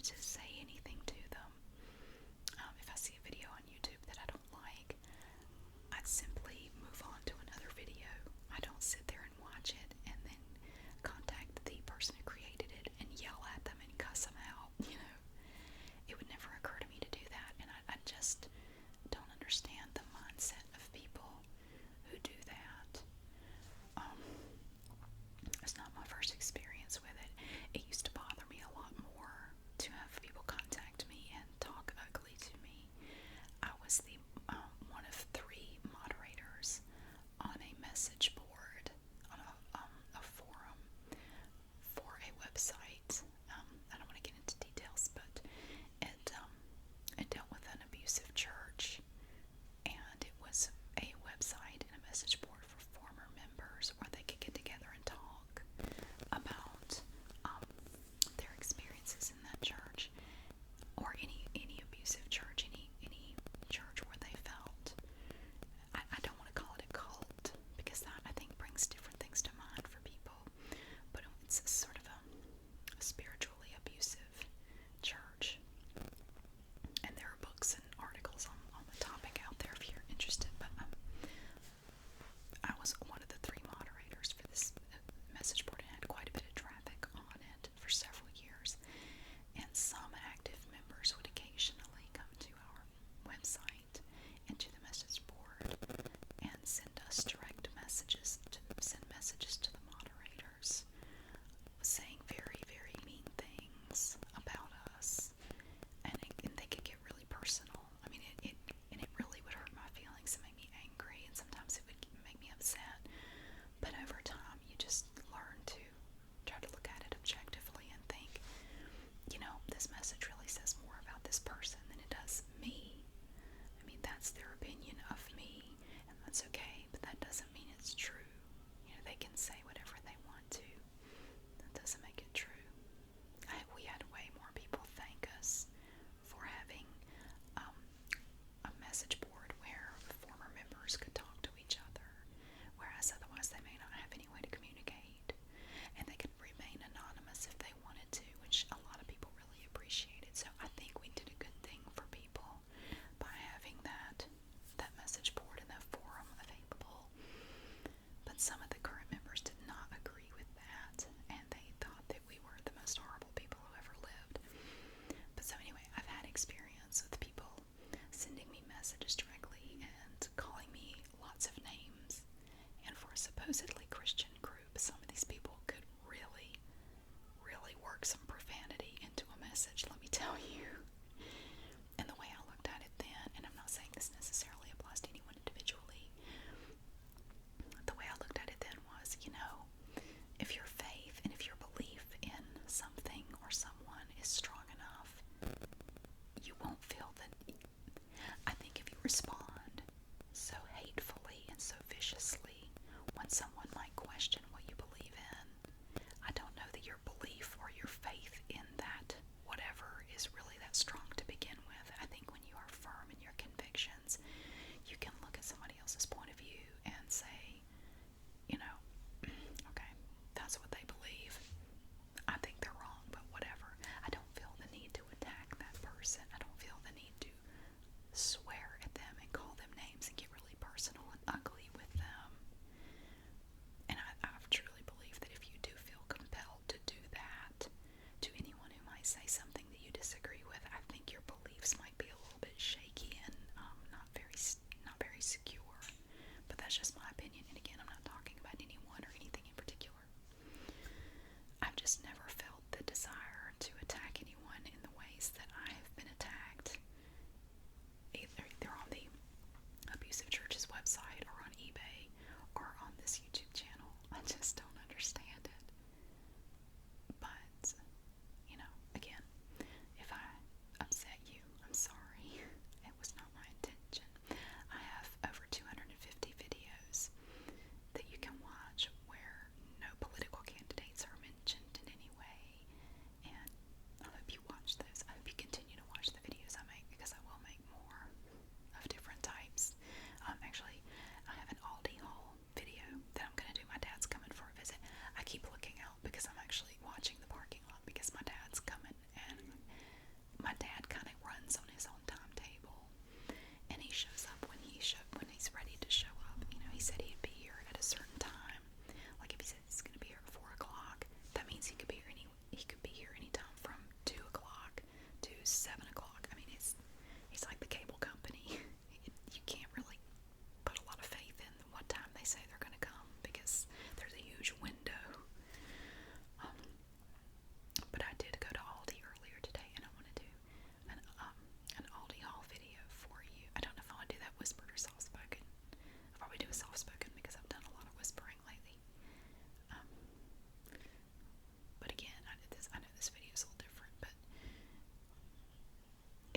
to say anything to them. If I see a video on YouTube that I don't like, I simply move on to another video. I don't sit there and watch it and then contact the person who created it and yell at them and cuss them out. It would never occur to me to do that, and I just don't understand the mindset of people who do that. It's not my first experience with it. It used to bother me a lot more to have people contact me and talk ugly to me. I was the one of 3 moderators on a message board, on a forum for a website. I don't want to get into details, but it dealt with an abusive church, and it was a website and a message board for former members where they could get together and talk about their experiences in that church, or any abusive church, any church where they felt, I don't want to call it a cult, because that, I think, brings different things to mind for people, but it's a sort of a spiritually abusive church. And there are books and articles on the topic out there if you're interested, but I was one of the 3 moderators for this message board, and had quite a bit of traffic on it for several years. And some active members would occasionally come to our website and to the message board and send us direct messages, send messages to the moderators, saying very, very mean things about us, and they could get really personal. I mean, it really would hurt my feelings and make me angry, and sometimes it would make me upset. But over time, you just learn to try to look at it objectively and think, this message really says more about this person than it does me. I mean, that's their opinion of me, and that's okay, but that doesn't mean it's true. They can say whatever they want to. That doesn't make it true. We had way more people thank us for having a message board where former members could talk to each other, whereas otherwise they may not have any way to communicate, and they could remain anonymous if they wanted to, which a lot of people really appreciated. So I think we did a good thing for people by having that message board and that forum available. But some of the current members did not agree with that, and they thought that we were the most horrible people who ever lived. But so anyway, I've had experience with people sending me messages directly and calling me lots of names. And for a supposedly Christian group, some of these people could really, really work some profanity into a message, let me tell you. And the way I looked at it then, and I'm not saying this necessarily applies to anyone individually, the way I looked at it then was, if your faith and if your belief in something or someone is strong enough, you won't feel that. I think if you respond so hatefully and so viciously when someone might question what you believe in, I don't know that your belief or your faith in that whatever is really that strong to begin with. I think when you are firm in your convictions, you can look at somebody else's point of view and say, okay, that's what they believe. I think they're wrong, but whatever. I don't feel the need to attack that person. I don't feel the need to swear at them and call them names and get really personal and ugly with them. And I truly believe that if you do feel compelled to do that to anyone who might say something that you disagree with, I think your beliefs might be a little bit shaky and not very secure. But that's just my opinion. And again, I'm not talking about anyone or anything in particular. I've just never felt the desire to attack anyone in the ways that I have been attacked, either on the abusive church's website or on eBay or on this YouTube channel. I just don't understand it. But, again,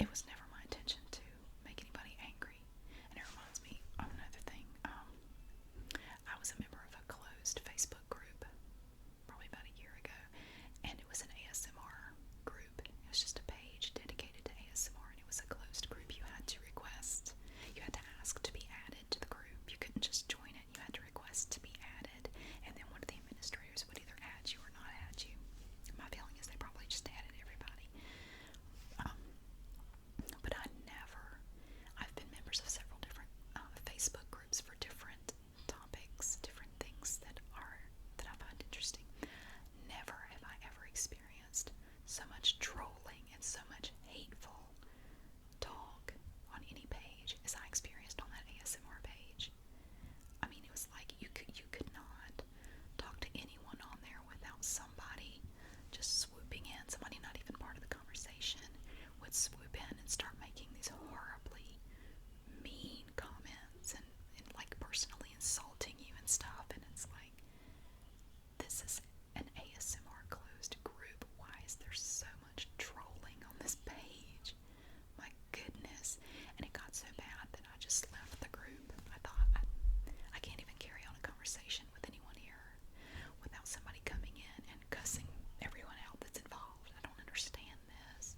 it was never my intention to make anybody angry. And it reminds me of another thing. I was a member of a closed Facebook group probably about a year ago, and it was an ASMR group. It was just a page dedicated to ASMR, and it was a closed group. You had to request, you had to ask to be added to the group. You couldn't just join it, you had to request to be added, and then one of the administrators would either add you or not add you. My feeling is they probably just added everybody. But I've been members of several different Facebook groups for different topics, different things that I find interesting. Never have I ever experienced so much trolling and so much hateful talk on any page as I experienced on that ASMR page. I mean, it was like you could not talk to anyone on there without somebody just swooping in. Somebody not even part of the conversation would swoop in and start making these horribly mean comments and like personally insulting you and stuff. And it's like, this is an ASMR closed group. Why is there so much trolling on this page? My goodness. And it got so bad that I just left the group. I thought, I can't even carry on a conversation with anyone here without somebody coming in and cussing everyone out that's involved. I don't understand this.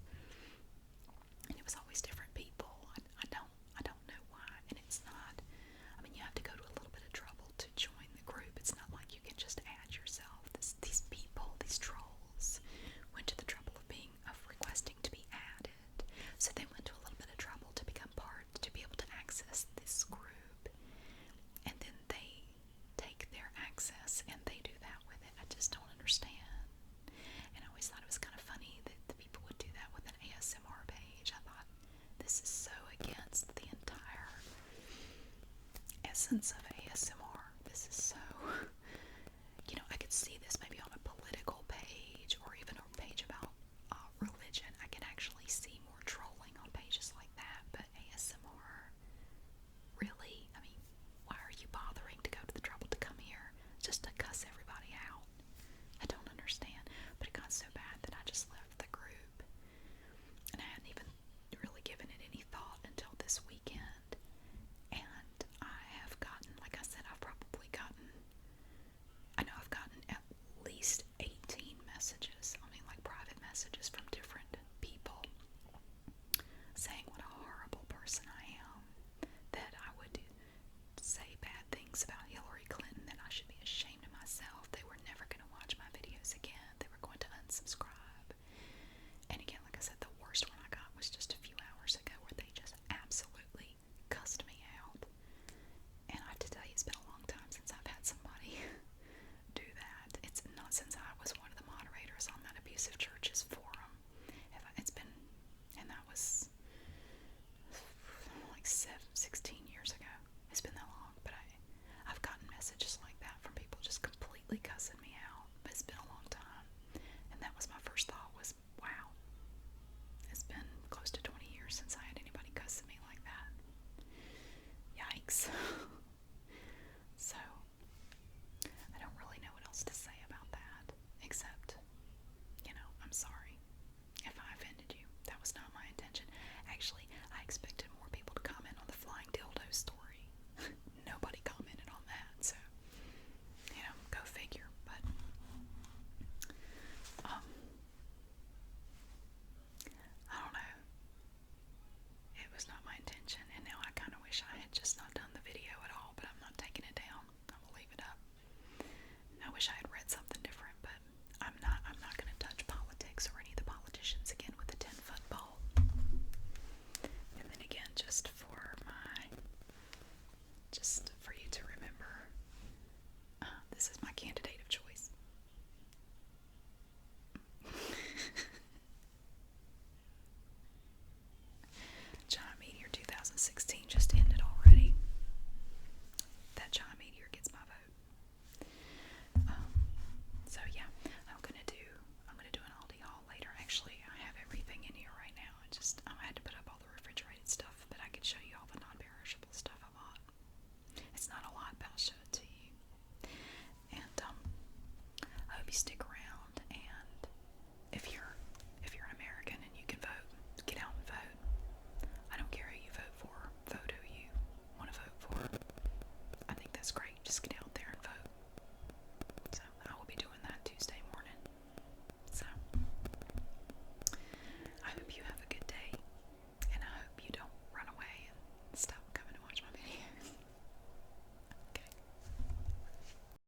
And it was always different people. I don't know why. And it's not, I mean, you have to go to a little bit of trouble to join the group. It's not like you can just add yourself. These people, these trolls, went to the trouble of requesting to be added. So they went to a little bit of trouble to become part, to be able to access this group. And then they take their access and they do that with it. I just don't understand. And I always thought it was kind of funny that the people would do that with an ASMR page. I thought, this is so against the entire essence of ASMR. This is so, I could see this maybe on a political page or even a page about religion. I could actually see more trolling on pages like that, but ASMR, really? I mean, why are you bothering to go to the trouble to come here just to cuss everybody out? I don't understand. But it got so bad that I just left the group. And I hadn't even really given it any thought until this weekend. And I have gotten, like I said, I know I've gotten at least 18 messages, like private messages from different people saying what a horrible person I am, that I would say bad things about Hillary Clinton, that I should be ashamed of myself. They were never going to watch my videos again. They were going to unsubscribe. And again, like I said, the worst one I got was just a few hours ago where they just absolutely cussed me out. And I have to tell you, it's been a long time since I've had somebody do that. It's not since I was one of the moderators on that abusive churches forum. And that was like 16 years ago. It's been that long, but I've gotten messages like that from people just completely cussing me out. But it's been a long time. And that was my first thought was, wow, it's been close to 20 years since I had anybody cussing me like that. Yikes. So, I don't really know what else to say about that, except, I'm sorry if I offended you. That was not my intention. Actually, I expected more people to comment on the flying dildo story